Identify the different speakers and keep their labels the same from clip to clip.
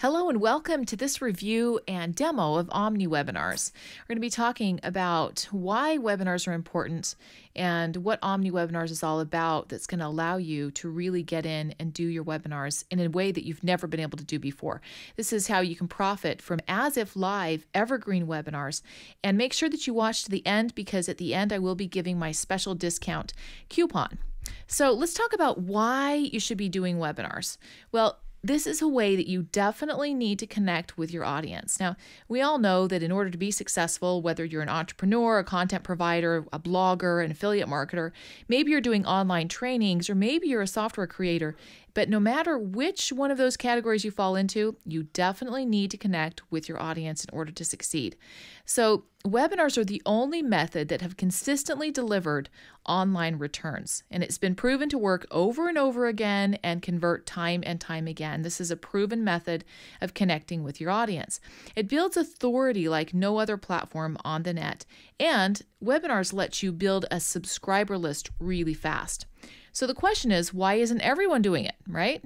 Speaker 1: Hello and welcome to this review and demo of OmniWebinars. We're going to be talking about why webinars are important and what OmniWebinars is all about that's going to allow you to really get in and do your webinars in a way that you've never been able to do before. This is how you can profit from as if live evergreen webinars, and make sure that you watch to the end, because at the end I will be giving my special discount coupon. So let's talk about why you should be doing webinars. Well, this is a way that you definitely need to connect with your audience. Now, we all know that in order to be successful, whether you're an entrepreneur, a content provider, a blogger, an affiliate marketer, maybe you're doing online trainings, or maybe you're a software creator, but no matter which one of those categories you fall into, you definitely need to connect with your audience in order to succeed. So webinars are the only method that have consistently delivered online returns, and it's been proven to work over and over again and convert time and time again. This is a proven method of connecting with your audience. It builds authority like no other platform on the net, and webinars let you build a subscriber list really fast. So the question is, why isn't everyone doing it, right?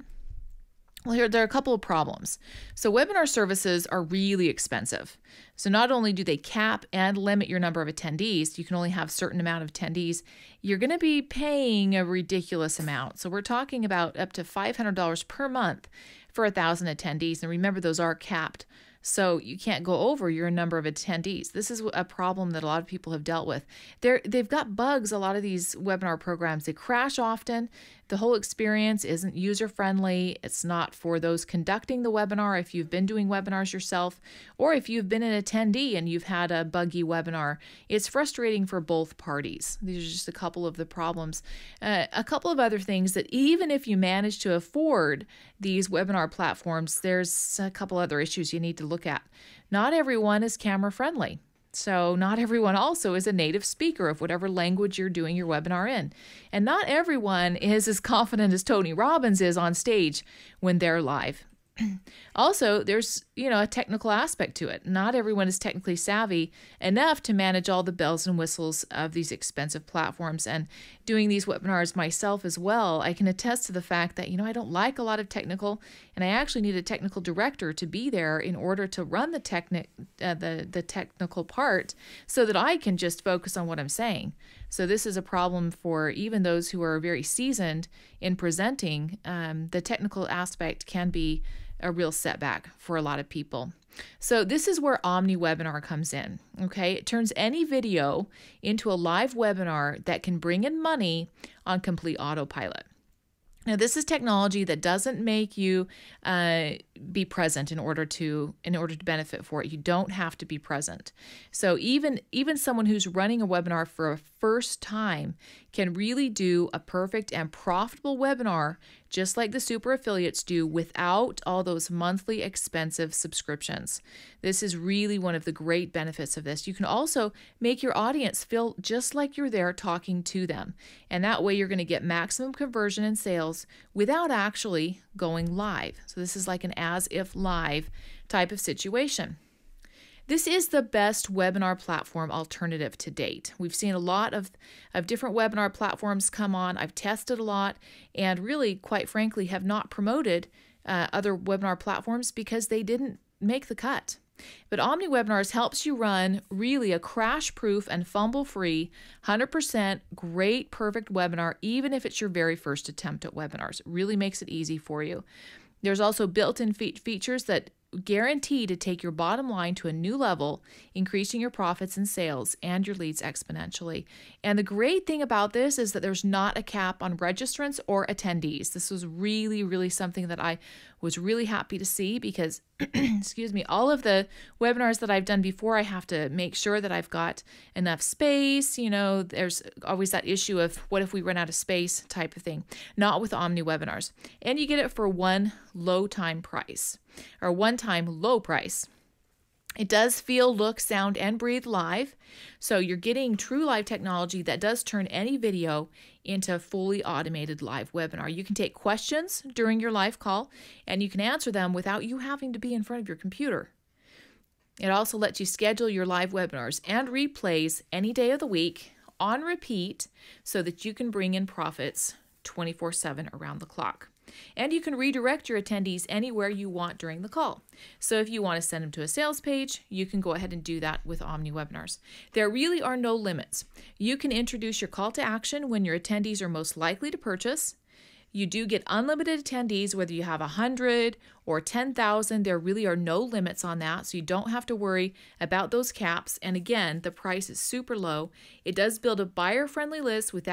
Speaker 1: Well, there are a couple of problems. So webinar services are really expensive. So not only do they cap and limit your number of attendees, you can only have a certain amount of attendees, you're going to be paying a ridiculous amount. So we're talking about up to $500 per month for 1,000 attendees. And remember, those are capped. So you can't go over your number of attendees. This is a problem that a lot of people have dealt with. They've got bugs, a lot of these webinar programs. They crash often. The whole experience isn't user-friendly. It's not for those conducting the webinar if you've been doing webinars yourself, or if you've been an attendee and you've had a buggy webinar. It's frustrating for both parties. These are just a couple of the problems. A couple of other things that even if you manage to afford these webinar platforms, there's a couple other issues you need to look at. Not everyone is camera friendly. So not everyone also is a native speaker of whatever language you're doing your webinar in. And not everyone is as confident as Tony Robbins is on stage when they're live. Also, there's, a technical aspect to it. Not everyone is technically savvy enough to manage all the bells and whistles of these expensive platforms. And doing these webinars myself as well, I can attest to the fact that, I don't like a lot of technical, and I actually need a technical director to be there in order to run the technical part so that I can just focus on what I'm saying. So this is a problem for even those who are very seasoned in presenting. The technical aspect can be a real setback for a lot of people. So this is where OmniWebinar comes in, okay? It turns any video into a live webinar that can bring in money on complete autopilot. Now, this is technology that doesn't make you be present in order to benefit for it. You don't have to be present. So even someone who's running a webinar for a first time can really do a perfect and profitable webinar, just like the super affiliates do, without all those monthly expensive subscriptions. This is really one of the great benefits of this. You can also make your audience feel just like you're there talking to them. And that way you're going to get maximum conversion and sales without actually going live. So this is like an as if live type of situation. This is the best webinar platform alternative to date. We've seen a lot of different webinar platforms come on. I've tested a lot and really, quite frankly, have not promoted other webinar platforms because they didn't make the cut. But OmniWebinars helps you run really a crash-proof and fumble-free, 100% great, perfect webinar, even if it's your very first attempt at webinars. It really makes it easy for you. There's also built-in features that guarantee to take your bottom line to a new level, increasing your profits and sales and your leads exponentially. And the great thing about this is that there's not a cap on registrants or attendees. This was really, really something that I was really happy to see because, excuse me, all of the webinars that I've done before, I have to make sure that I've got enough space. There's always that issue of what if we run out of space type of thing. Not with OmniWebinars. And you get it for one low time price, or one-time low price. It does feel, look, sound, and breathe live. So you're getting true live technology that does turn any video into a fully automated live webinar. You can take questions during your live call, and you can answer them without you having to be in front of your computer. It also lets you schedule your live webinars and replays any day of the week on repeat so that you can bring in profits 24/7 around the clock. And you can redirect your attendees anywhere you want during the call. So if you want to send them to a sales page, you can go ahead and do that with OmniWebinars. There really are no limits. You can introduce your call to action when your attendees are most likely to purchase. You do get unlimited attendees, whether you have 100 or 10,000. There really are no limits on that, so you don't have to worry about those caps. And again, the price is super low. It does build a buyer-friendly list with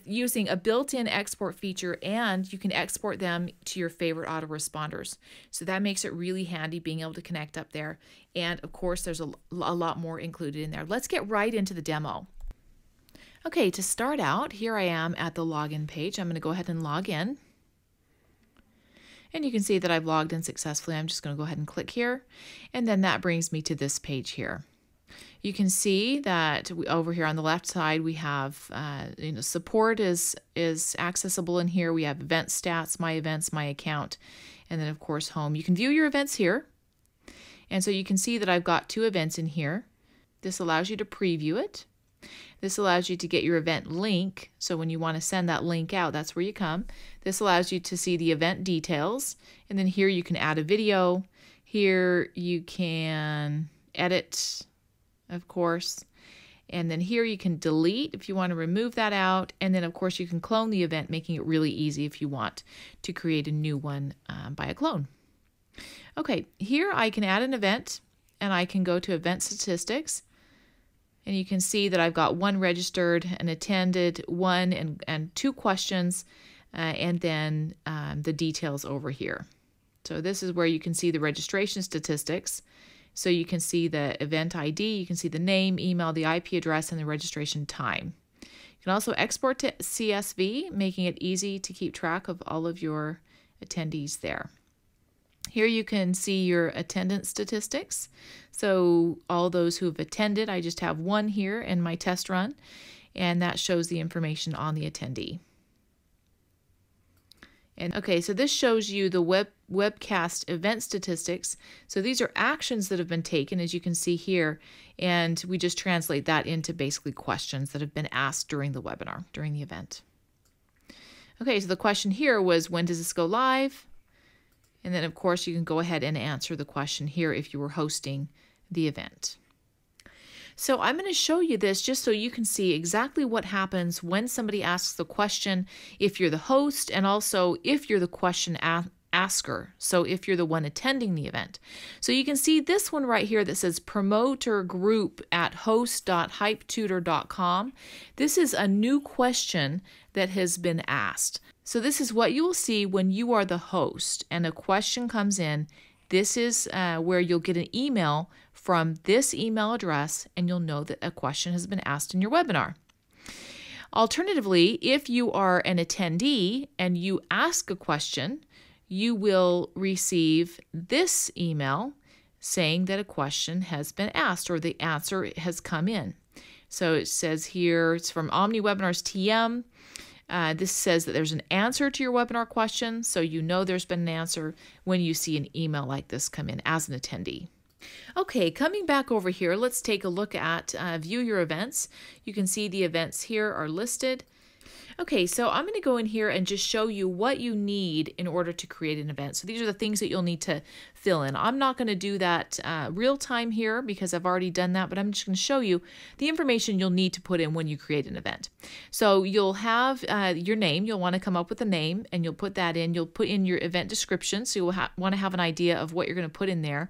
Speaker 1: using a built-in export feature, and you can export them to your favorite autoresponders. So that makes it really handy being able to connect up there. And of course, there's a lot more included in there. Let's get right into the demo. Okay, to start out, here I am at the login page. I'm going to go ahead and log in. And you can see that I've logged in successfully. I'm just going to go ahead and click here. And then that brings me to this page here. You can see that over here on the left side, we have support is accessible in here. We have event stats, my events, my account, and then of course home. You can view your events here. And so you can see that I've got 2 events in here. This allows you to preview it. This allows you to get your event link. So when you want to send that link out, that's where you come. This allows you to see the event details. And then here you can add a video. Here you can edit, of course. And then here you can delete if you want to remove that out. And then of course you can clone the event, making it really easy if you want to create a new one by a clone. Okay, here I can add an event and I can go to event statistics. And you can see that I've got 1 registered, an attended, 1 and 2 questions, and then the details over here. So this is where you can see the registration statistics. So you can see the event ID, you can see the name, email, the IP address, and the registration time. You can also export to CSV, making it easy to keep track of all of your attendees there. Here you can see your attendance statistics. So all those who have attended, I just have 1 here in my test run, and that shows the information on the attendee. And okay, so this shows you the webcast event statistics. So these are actions that have been taken, as you can see here, and we just translate that into basically questions that have been asked during the webinar, during the event. Okay, so the question here was, when does this go live? And then, of course, you can go ahead and answer the question here if you were hosting the event. So I'm going to show you this just so you can see exactly what happens when somebody asks the question, if you're the host, and also if you're the question asker. So if you're the one attending the event. So you can see this one right here that says promoter group at host.hypetutor.com. This is a new question that has been asked. So this is what you will see when you are the host and a question comes in. This is where you'll get an email from this email address, and you'll know that a question has been asked in your webinar. Alternatively, if you are an attendee and you ask a question, you will receive this email saying that a question has been asked or the answer has come in. So it says here, it's from OmniWebinar's TM. This says that there's an answer to your webinar question, so you know there's been an answer when you see an email like this come in as an attendee. Okay, coming back over here, let's take a look at view your events. You can see the events here are listed. Okay, so I'm going to go in here and just show you what you need in order to create an event. So these are the things that you'll need to fill in. I'm not going to do that real time here because I've already done that, but I'm just going to show you the information you'll need to put in when you create an event. So you'll have your name. You'll want to come up with a name and you'll put that in. You'll put in your event description, so you'll want to have an idea of what you're going to put in there.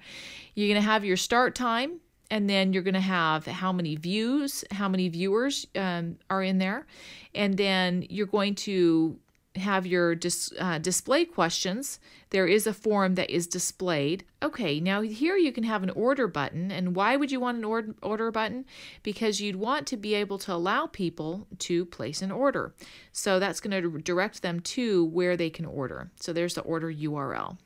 Speaker 1: You're going to have your start time. And then you're going to have how many views, how many viewers are in there. And then you're going to have your display questions. There is a form that is displayed. Okay, now here you can have an order button. And why would you want an order button? Because you'd want to be able to allow people to place an order. So that's going to direct them to where they can order. So there's the order URL.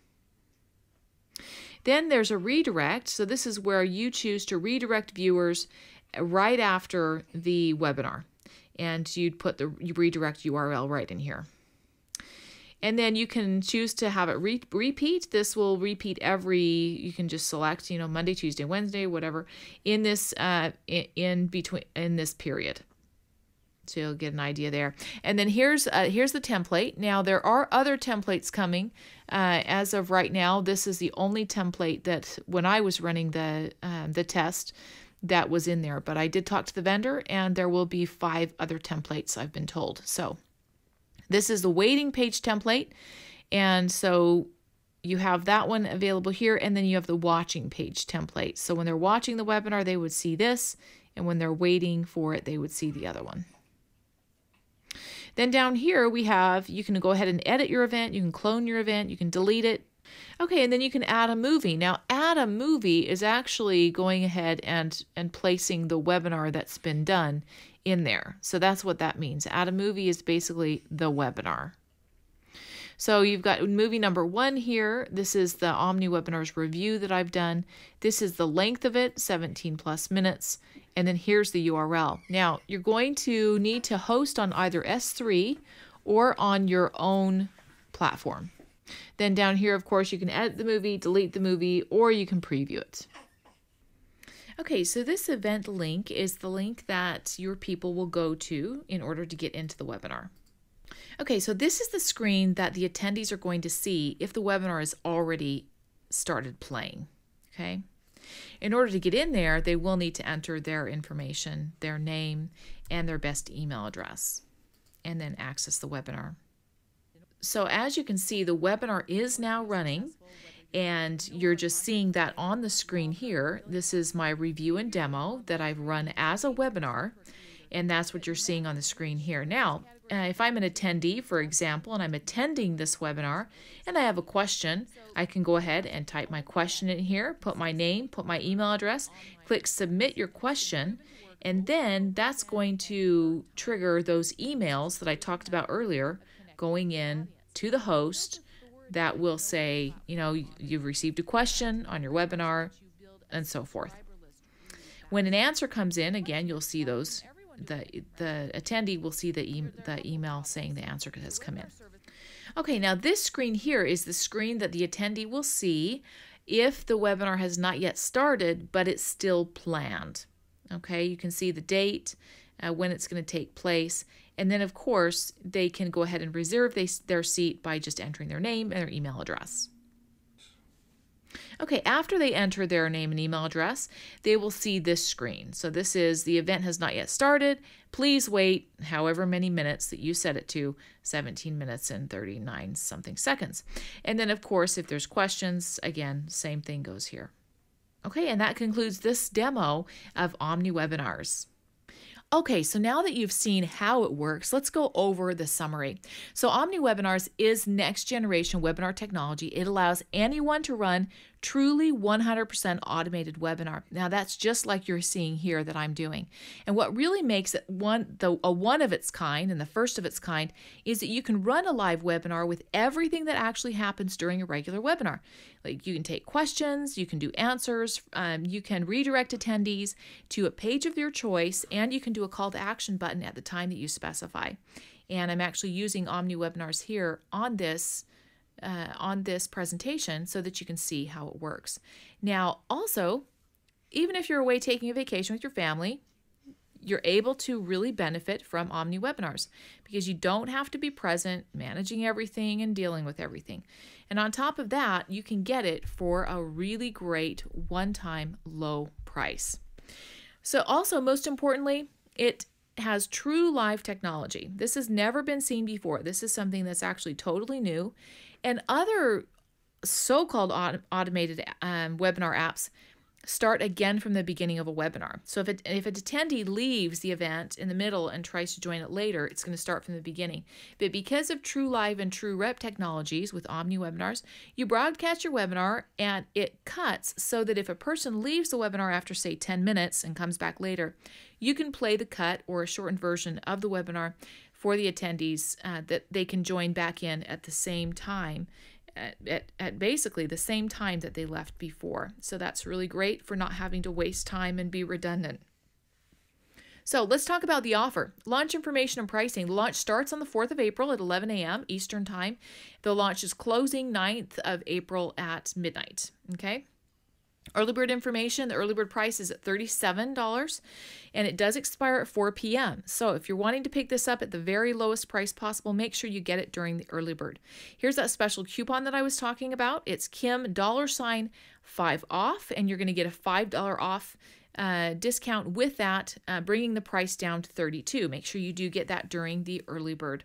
Speaker 1: Then there's a redirect. So this is where you choose to redirect viewers right after the webinar. And you'd put the redirect URL right in here. And then you can choose to have it repeat. This will repeat you can just select, Monday, Tuesday, Wednesday, whatever, in this in this period. So you'll get an idea there. And then here's the template. Now there are other templates coming. As of right now, this is the only template that when I was running the test that was in there. But I did talk to the vendor, and there will be 5 other templates, I've been told. So this is the waiting page template. And so you have that one available here, and then you have the watching page template. So when they're watching the webinar, they would see this, and when they're waiting for it, they would see the other one. Then down here we have, you can go ahead and edit your event, you can clone your event, you can delete it. Okay, and then you can add a movie. Now, add a movie is actually going ahead and placing the webinar that's been done in there. So that's what that means. Add a movie is basically the webinar. So you've got movie number 1 here. This is the OmniWebinars review that I've done. This is the length of it, 17+ minutes. And then here's the URL. Now, you're going to need to host on either S3 or on your own platform. Then down here, of course, you can edit the movie, delete the movie, or you can preview it. Okay, so this event link is the link that your people will go to in order to get into the webinar. Okay, so this is the screen that the attendees are going to see if the webinar has already started playing, okay? In order to get in there, they will need to enter their information, their name, and their best email address, and then access the webinar. So as you can see, the webinar is now running, and you're just seeing that on the screen here. This is my review and demo that I've run as a webinar, and that's what you're seeing on the screen here. Now, if I'm an attendee, for example, and I'm attending this webinar and I have a question, I can go ahead and type my question in here, put my name, put my email address, click submit your question, and then that's going to trigger those emails that I talked about earlier going in to the host that will say, you know, you've received a question on your webinar and so forth. When an answer comes in, again, you'll see those. The attendee will see the email saying the answer has come in. Okay, now this screen here is the screen that the attendee will see if the webinar has not yet started, but it's still planned. Okay, you can see the date, when it's going to take place, and then of course they can go ahead and reserve their seat by just entering their name and their email address. Okay, after they enter their name and email address, they will see this screen. So this is the event has not yet started. Please wait however many minutes that you set it to, 17 minutes and 39 something seconds. And then of course, if there's questions, again, same thing goes here. Okay, and that concludes this demo of OmniWebinars. Okay, so now that you've seen how it works, let's go over the summary. So OmniWebinars is next generation webinar technology. It allows anyone to run truly 100% automated webinar. Now that's just like you're seeing here that I'm doing. And what really makes it a one of its kind and the first of its kind is that you can run a live webinar with everything that actually happens during a regular webinar. Like you can take questions, you can do answers, you can redirect attendees to a page of your choice, and you can do a call to action button at the time that you specify. And I'm actually using OmniWebinars here on this presentation so that you can see how it works. Now, also, even if you're away taking a vacation with your family, you're able to really benefit from OmniWebinars because you don't have to be present managing everything and dealing with everything. And on top of that, you can get it for a really great one-time low price. So also, most importantly, it has true live technology. This has never been seen before. This is something that's actually totally new. And other so-called automated webinar apps start again from the beginning of a webinar. So if an attendee leaves the event in the middle and tries to join it later, it's going to start from the beginning. But because of True Live and True Rep technologies with OmniWebinars, you broadcast your webinar and it cuts so that if a person leaves the webinar after, say, 10 minutes and comes back later, you can play the cut or a shortened version of the webinar for the attendees that they can join back in at the same time, at basically the same time that they left before. So that's really great for not having to waste time and be redundant. So let's talk about the offer. Launch information and pricing. The launch starts on the 4th of April at 11 a.m. Eastern Time. The launch is closing 9th of April at midnight. Okay? Early bird information, the early bird price is at $37 and it does expire at 4 p.m. So if you're wanting to pick this up at the very lowest price possible, make sure you get it during the early bird. Here's that special coupon that I was talking about. It's Kim $5 off, and you're going to get a $5 off discount with that, bringing the price down to $32. Make sure you do get that during the early bird.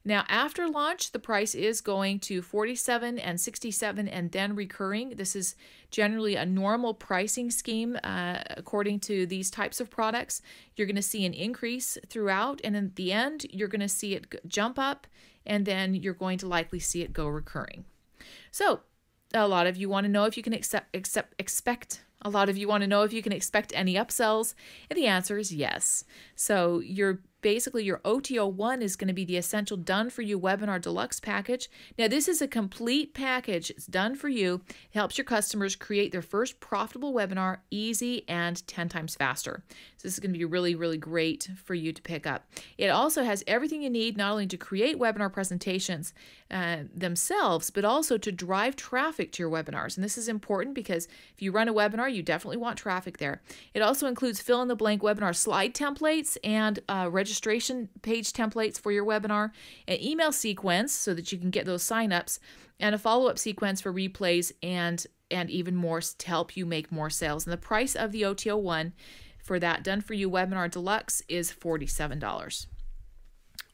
Speaker 1: Now, after launch, the price is going to $47 and $67 and then recurring. This is generally a normal pricing scheme according to these types of products. You're going to see an increase throughout, and at the end, you're going to see it jump up, and then you're going to likely see it go recurring. So, a lot of you want to know if you can expect a lot of you want to know if you can expect any upsells, and the answer is yes. So basically your OTO1 is going to be the Essential Done For You Webinar Deluxe package. Now this is a complete package. It's done for you. It helps your customers create their first profitable webinar easy and 10 times faster. So this is going to be really, really great for you to pick up. It also has everything you need not only to create webinar presentations themselves, but also to drive traffic to your webinars. And this is important because if you run a webinar, you definitely want traffic there. It also includes fill-in-the-blank webinar slide templates and registration page templates for your webinar, an email sequence so that you can get those signups, and a follow-up sequence for replays and even more to help you make more sales. And the price of the OTO1 for that Done For You Webinar Deluxe is $47.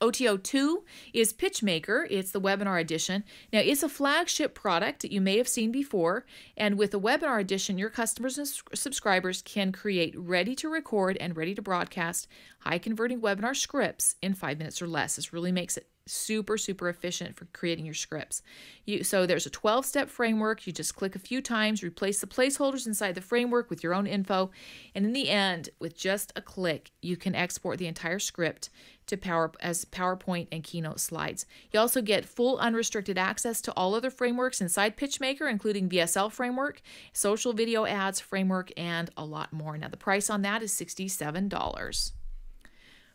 Speaker 1: OTO2 is Pitchmaker. It's the Webinar Edition. Now, it's a flagship product that you may have seen before, and with the Webinar Edition, your customers and subscribers can create ready-to-record and ready-to-broadcast high-converting webinar scripts in 5 minutes or less. This really makes it super, super efficient for creating your scripts. So there's a 12-step framework. You just click a few times, replace the placeholders inside the framework with your own info, and in the end, with just a click, you can export the entire script to PowerPoint and Keynote slides. You also get full unrestricted access to all other frameworks inside PitchMaker, including VSL framework, social video ads framework, and a lot more. Now, the price on that is $67.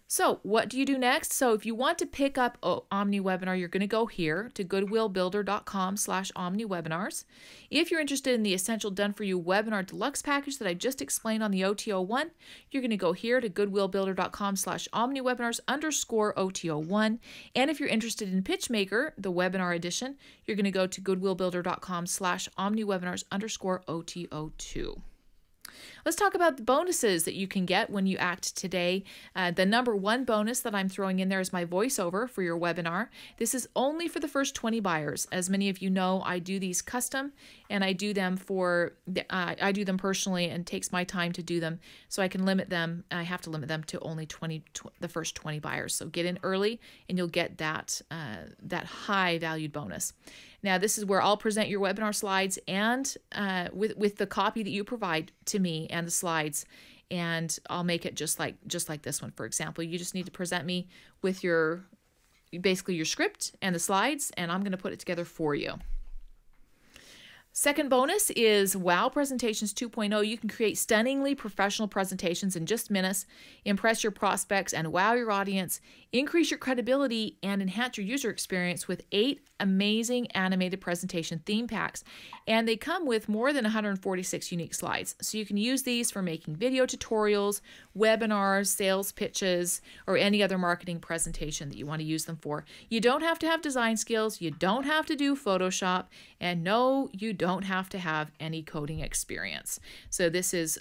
Speaker 1: So what do you do next? So if you want to pick up OmniWebinar, you're going to go here to goodwillbuilder.com/OmniWebinars. If you're interested in the Essential Done For You Webinar Deluxe package that I just explained on the OTO1, you're going to go here to goodwillbuilder.com/OmniWebinars_OTO1. And if you're interested in Pitchmaker, the Webinar Edition, you're going to go to goodwillbuilder.com/OmniWebinars_OTO2. Let's talk about the bonuses that you can get when you act today. The number one bonus that I'm throwing in there is my voiceover for your webinar. This is only for the first 20 buyers. As many of you know, I do these custom, and I do them I do them personally, and it takes my time to do them, so I can limit them. I have to limit them to only the first 20 buyers. So get in early, and you'll get that high valued bonus. Now, this is where I'll present your webinar slides and with the copy that you provide to me and the slides, and I'll make it just like this one. For example, you just need to present me with basically your script and the slides, and I'm going to put it together for you. Second bonus is Wow Presentations 2.0. You can create stunningly professional presentations in just minutes, impress your prospects and wow your audience, increase your credibility, and enhance your user experience with 8 amazing animated presentation theme packs. And they come with more than 146 unique slides. So you can use these for making video tutorials, webinars, sales pitches, or any other marketing presentation that you want to use them for. You don't have to have design skills. You don't have to do Photoshop. And no, you don't have to have any coding experience. So this is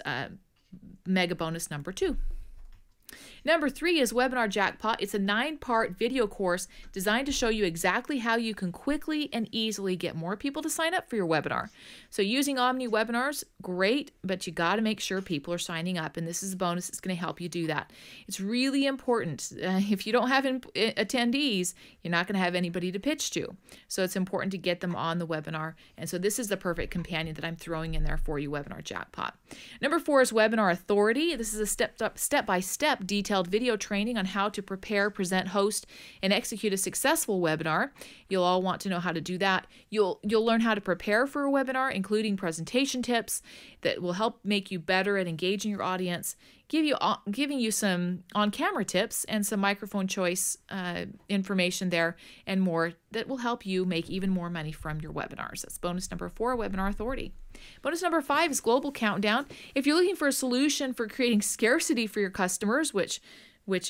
Speaker 1: mega bonus number 2. Number 3 is Webinar Jackpot. It's a 9-part video course designed to show you exactly how you can quickly and easily get more people to sign up for your webinar. So using OmniWebinars, great, but you got to make sure people are signing up, and this is a bonus that's going to help you do that. It's really important. If you don't have attendees, you're not going to have anybody to pitch to. So it's important to get them on the webinar, and so this is the perfect companion that I'm throwing in there for you, Webinar Jackpot. Number 4 is Webinar Authority. This is a step-by-step detailed video training on how to prepare, present, host, and execute a successful webinar. You'll all want to know how to do that. You'll learn how to prepare for a webinar, including presentation tips that will help make you better at engaging your audience, giving you some on-camera tips and some microphone choice information there and more that will help you make even more money from your webinars. That's bonus number 4, Webinar Authority. Bonus number 5 is Global Countdown. If you're looking for a solution for creating scarcity for your customers, which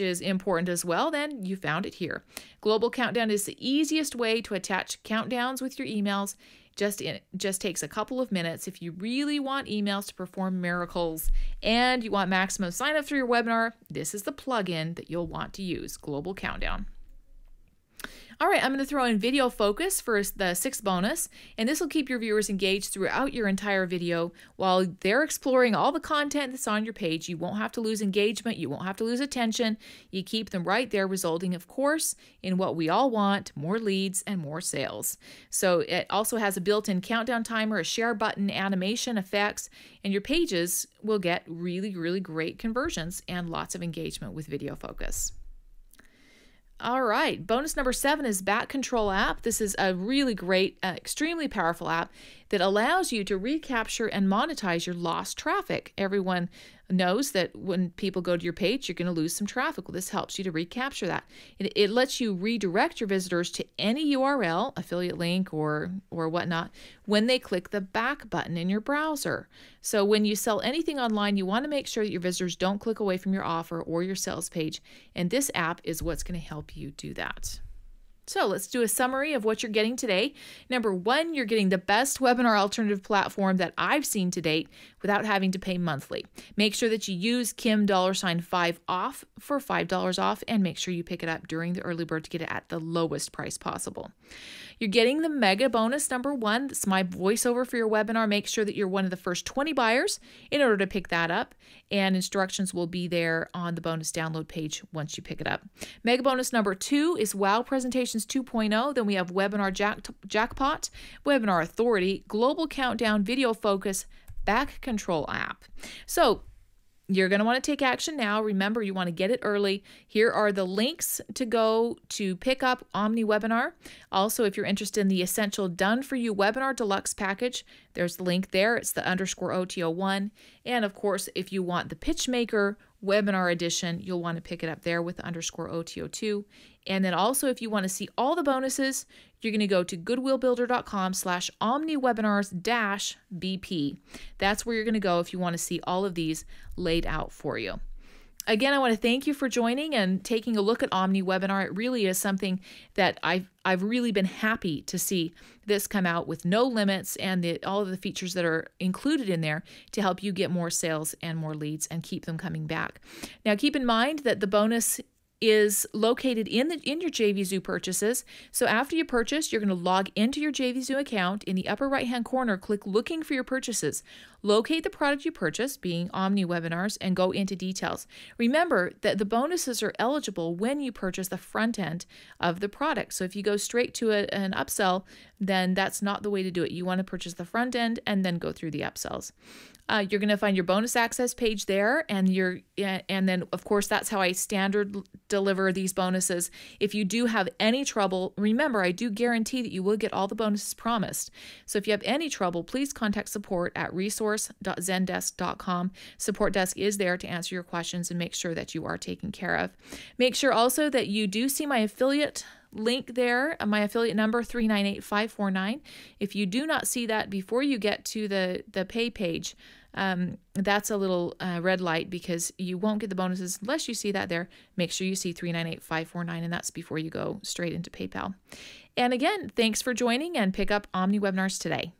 Speaker 1: is important as well, then you found it here. Global Countdown is the easiest way to attach countdowns with your emails. It just takes a couple of minutes. If you really want emails to perform miracles and you want maximum sign-up for your webinar, this is the plugin that you'll want to use, Global Countdown. All right, I'm going to throw in video focus for the 6th bonus, and this will keep your viewers engaged throughout your entire video while they're exploring all the content that's on your page. You won't have to lose engagement. You won't have to lose attention. You keep them right there, resulting, of course, in what we all want, more leads and more sales. So it also has a built-in countdown timer, a share button, animation, effects, and your pages will get really, really great conversions and lots of engagement with video focus. All right, bonus number 7 is Back Control app. This is a really great, extremely powerful app that allows you to recapture and monetize your lost traffic. Everyone knows that when people go to your page, you're going to lose some traffic. Well, this helps you to recapture that. It lets you redirect your visitors to any URL, affiliate link or whatnot, when they click the back button in your browser. So when you sell anything online, you want to make sure that your visitors don't click away from your offer or your sales page, and this app is what's going to help you do that. So let's do a summary of what you're getting today. Number 1, you're getting the best webinar alternative platform that I've seen to date without having to pay monthly. Make sure that you use Kim $5 off for $5 off, and make sure you pick it up during the early bird to get it at the lowest price possible. You're getting the mega bonus number 1. That's my voiceover for your webinar. Make sure that you're one of the first 20 buyers in order to pick that up, and instructions will be there on the bonus download page once you pick it up. Mega bonus number 2 is Wow Presentations 2.0. Then we have Webinar Jackpot, Webinar Authority, Global Countdown, Video Focus, Back Control app. So you're going to want to take action now. Remember, you want to get it early. Here are the links to go to pick up OmniWebinar. Also, if you're interested in the Essential Done For You Webinar Deluxe package, there's the link there. It's the _OTO1. And of course, if you want the Pitchmaker Webinar Edition, you'll want to pick it up there with the _OTO2. And then also, if you want to see all the bonuses, you're going to go to goodwillbuilder.com/omniwebinars-BP. That's where you're going to go if you want to see all of these laid out for you. Again, I want to thank you for joining and taking a look at OmniWebinar. It really is something that I've really been happy to see this come out with no limits and all of the features that are included in there to help you get more sales and more leads and keep them coming back. Now, keep in mind that the bonus is located in your JVZoo purchases. So after you purchase, you're going to log into your JVZoo account. In the upper right-hand corner, click Looking for Your Purchases. Locate the product you purchased, being OmniWebinars, and go into details. Remember that the bonuses are eligible when you purchase the front end of the product. So if you go straight to an upsell, then that's not the way to do it. You want to purchase the front end and then go through the upsells. You're going to find your bonus access page there, and then of course that's how I standard deliver these bonuses. If you do have any trouble, remember I do guarantee that you will get all the bonuses promised. So if you have any trouble, please contact support at resource.zendesk.com. Support desk is there to answer your questions and make sure that you are taken care of. Make sure also that you do see my affiliate link there, my affiliate number 398549. If you do not see that before you get to the pay page, that's a little red light because you won't get the bonuses unless you see that there. Make sure you see 398549, and that's before you go straight into PayPal. And again, thanks for joining, and pick up OmniWebinars today.